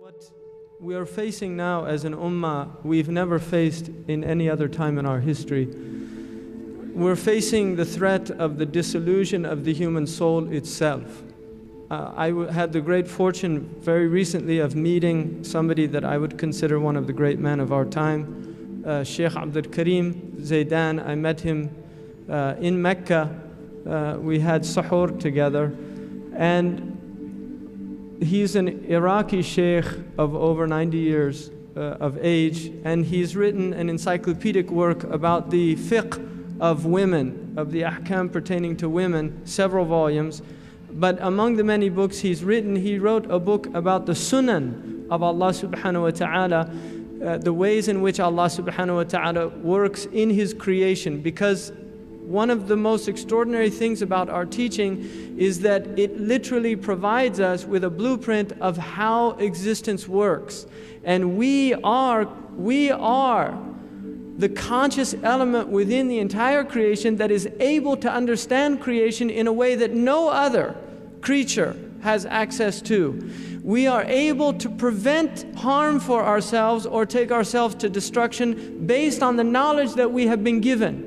What we are facing now as an ummah, we've never faced in any other time in our history. We're facing the threat of the dissolution of the human soul itself. I had the great fortune very recently of meeting somebody that I would consider one of the great men of our time, Sheikh Abdul Karim Zaidan. I met him in Mecca. We had suhoor together, and he's an Iraqi sheikh of over 90 years of age, and he's written an encyclopedic work about the fiqh of women, of the ahkam pertaining to women, several volumes. But among the many books he's written, he wrote a book about the sunan of Allah subhanahu wa ta'ala, the ways in which Allah subhanahu wa ta'ala works in His creation. Because one of the most extraordinary things about our teaching is that it literally provides us with a blueprint of how existence works. And we are the conscious element within the entire creation that is able to understand creation in a way that no other creature has access to. We are able to prevent harm for ourselves or take ourselves to destruction based on the knowledge that we have been given.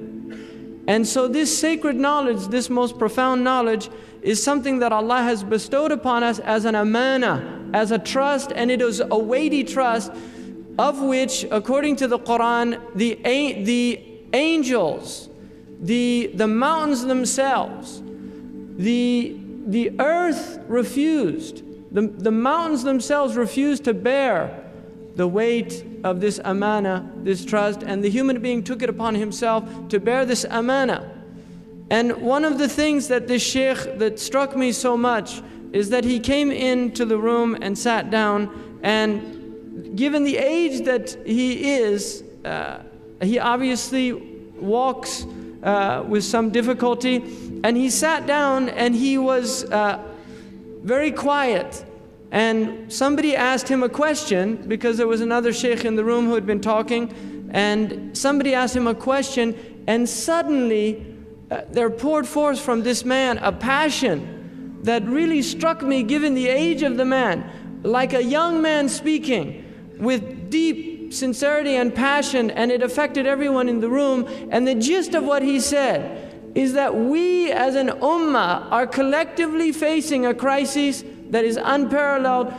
And so this sacred knowledge, this most profound knowledge, is something that Allah has bestowed upon us as an amana, as a trust, and it is a weighty trust, of which, according to the Quran, the angels, the mountains themselves, the earth refused, the mountains themselves refused to bear the weight of this amana, this trust, and the human being took it upon himself to bear this amana. And one of the things that this sheikh that struck me so much is that he came into the room and sat down, and given the age that he is, he obviously walks with some difficulty, and he sat down and he was very quiet. And somebody asked him a question, because there was another sheikh in the room who had been talking, and somebody asked him a question, and suddenly there poured forth from this man a passion that really struck me, given the age of the man, like a young man speaking with deep sincerity and passion, and it affected everyone in the room. And the gist of what he said is that we as an ummah are collectively facing a crisis that is unparalleled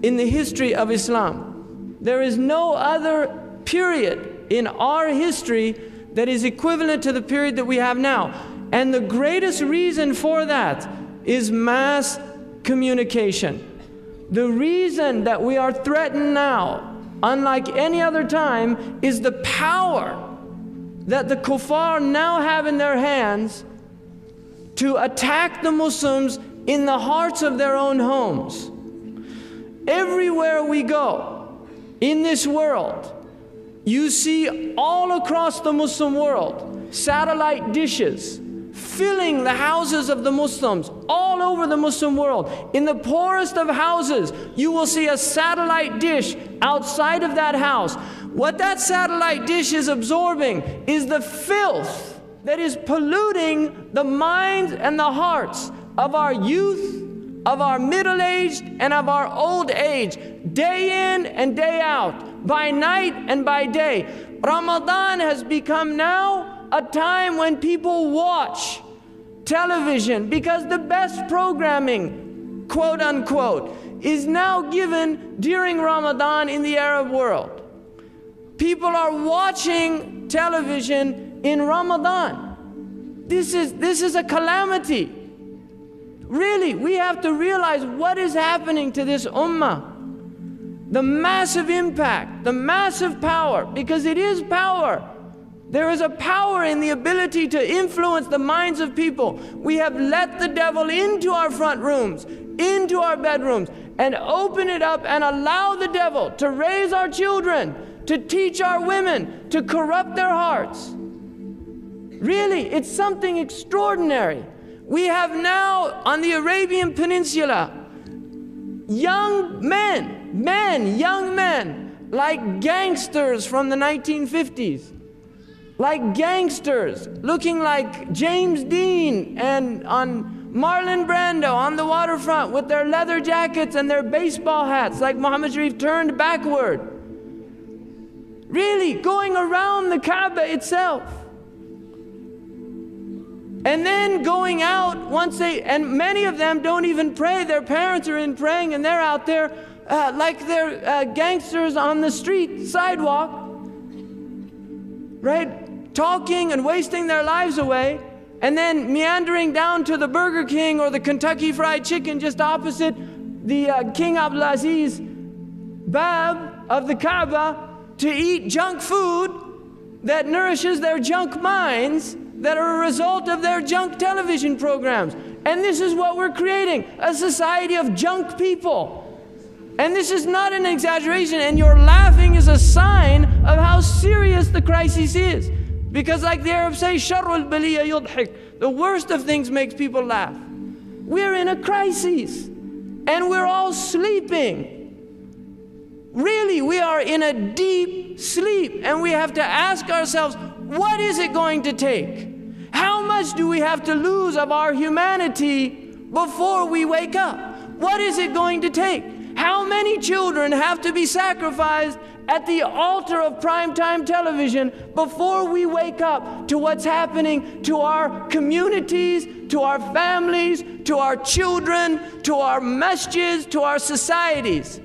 in the history of Islam. There is no other period in our history that is equivalent to the period that we have now. And the greatest reason for that is mass communication. The reason that we are threatened now, unlike any other time, is the power that the kuffar now have in their hands to attack the Muslims in the hearts of their own homes. Everywhere we go in this world, you see all across the Muslim world satellite dishes filling the houses of the Muslims all over the Muslim world. In the poorest of houses, you will see a satellite dish outside of that house. What that satellite dish is absorbing is the filth that is polluting the minds and the hearts of our youth, of our middle-aged, and of our old age, day in and day out, by night and by day. Ramadan has become now a time when people watch television because the best programming, quote unquote, is now given during Ramadan in the Arab world. People are watching television in Ramadan. This is a calamity. Really, we have to realize what is happening to this ummah. The massive impact, the massive power, because it is power. There is a power in the ability to influence the minds of people. We have let the devil into our front rooms, into our bedrooms, and open it up and allow the devil to raise our children, to teach our women, to corrupt their hearts. Really, it's something extraordinary. We have now on the Arabian Peninsula young men, like gangsters from the 1950s, like gangsters looking like James Dean and on Marlon Brando on the waterfront with their leather jackets and their baseball hats like Muhammad Sharif turned backward. Really, going around the Kaaba itself. And then going out once and many of them don't even pray. Their parents are in praying and they're out there like they're gangsters on the street, sidewalk, right? Talking and wasting their lives away, and then meandering down to the Burger King or the Kentucky Fried Chicken just opposite the King Abdulaziz Bab of the Kaaba to eat junk food that nourishes their junk minds that are a result of their junk television programs. And this is what we're creating, a society of junk people. And this is not an exaggeration, and your laughing is a sign of how serious the crisis is. Because like the Arabs say, sharrul baliya yudhik, the worst of things makes people laugh. We're in a crisis, and we're all sleeping. Really, we are in a deep sleep, and we have to ask ourselves, what is it going to take? How much do we have to lose of our humanity before we wake up? What is it going to take? How many children have to be sacrificed at the altar of primetime television before we wake up to what's happening to our communities, to our families, to our children, to our masjids, to our societies?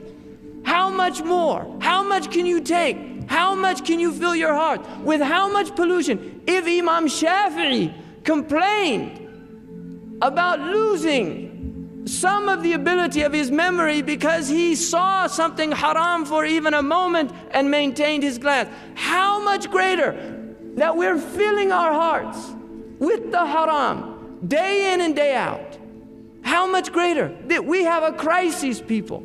How much more? How much can you take? How much can you fill your heart? With how much pollution? If Imam Shafi'i complained about losing some of the ability of his memory because he saw something haram for even a moment and maintained his glance, how much greater that we're filling our hearts with the haram day in and day out? How much greater that we have a crisis, people.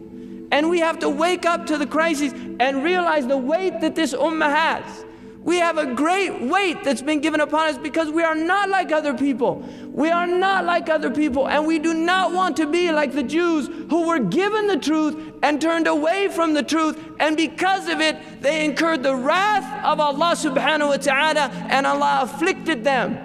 And we have to wake up to the crisis and realize the weight that this ummah has. We have a great weight that's been given upon us because we are not like other people. We are not like other people, and we do not want to be like the Jews who were given the truth and turned away from the truth, and because of it, they incurred the wrath of Allah subhanahu wa ta'ala, and Allah afflicted them.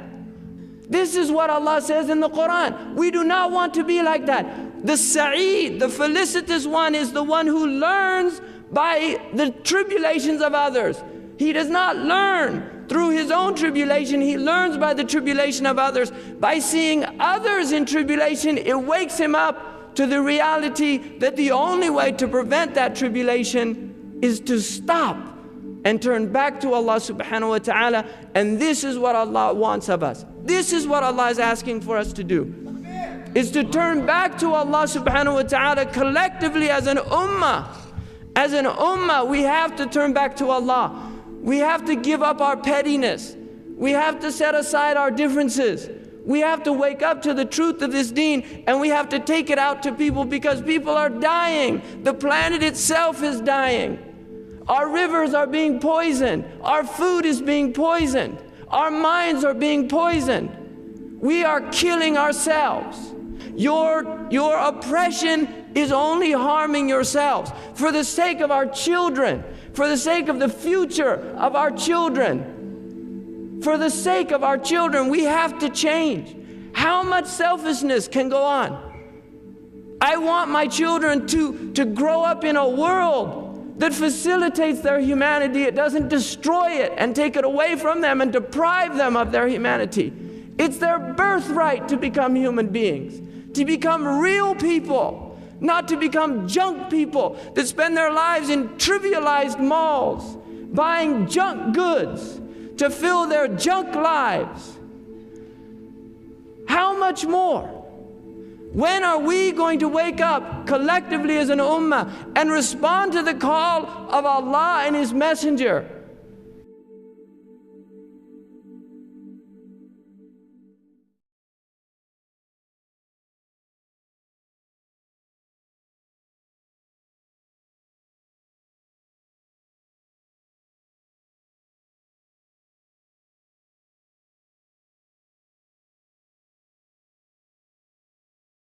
This is what Allah says in the Quran. We do not want to be like that. The Sa'id, the felicitous one, is the one who learns by the tribulations of others. He does not learn through his own tribulation. He learns by the tribulation of others. By seeing others in tribulation, it wakes him up to the reality that the only way to prevent that tribulation is to stop and turn back to Allah subhanahu wa ta'ala. And this is what Allah wants of us. This is what Allah is asking for us to do, is to turn back to Allah subhanahu wa ta'ala collectively as an ummah. As an ummah, we have to turn back to Allah. We have to give up our pettiness. We have to set aside our differences. We have to wake up to the truth of this deen, and we have to take it out to people, because people are dying. The planet itself is dying. Our rivers are being poisoned. Our food is being poisoned. Our minds are being poisoned. We are killing ourselves. Your oppression is only harming yourselves. For the sake of our children, for the sake of the future of our children, for the sake of our children, we have to change. How much selfishness can go on? I want my children to grow up in a world that facilitates their humanity. It doesn't destroy it and take it away from them and deprive them of their humanity. It's their birthright to become human beings, to become real people, not to become junk people that spend their lives in trivialized malls, buying junk goods to fill their junk lives. How much more? When are we going to wake up collectively as an ummah and respond to the call of Allah and His Messenger?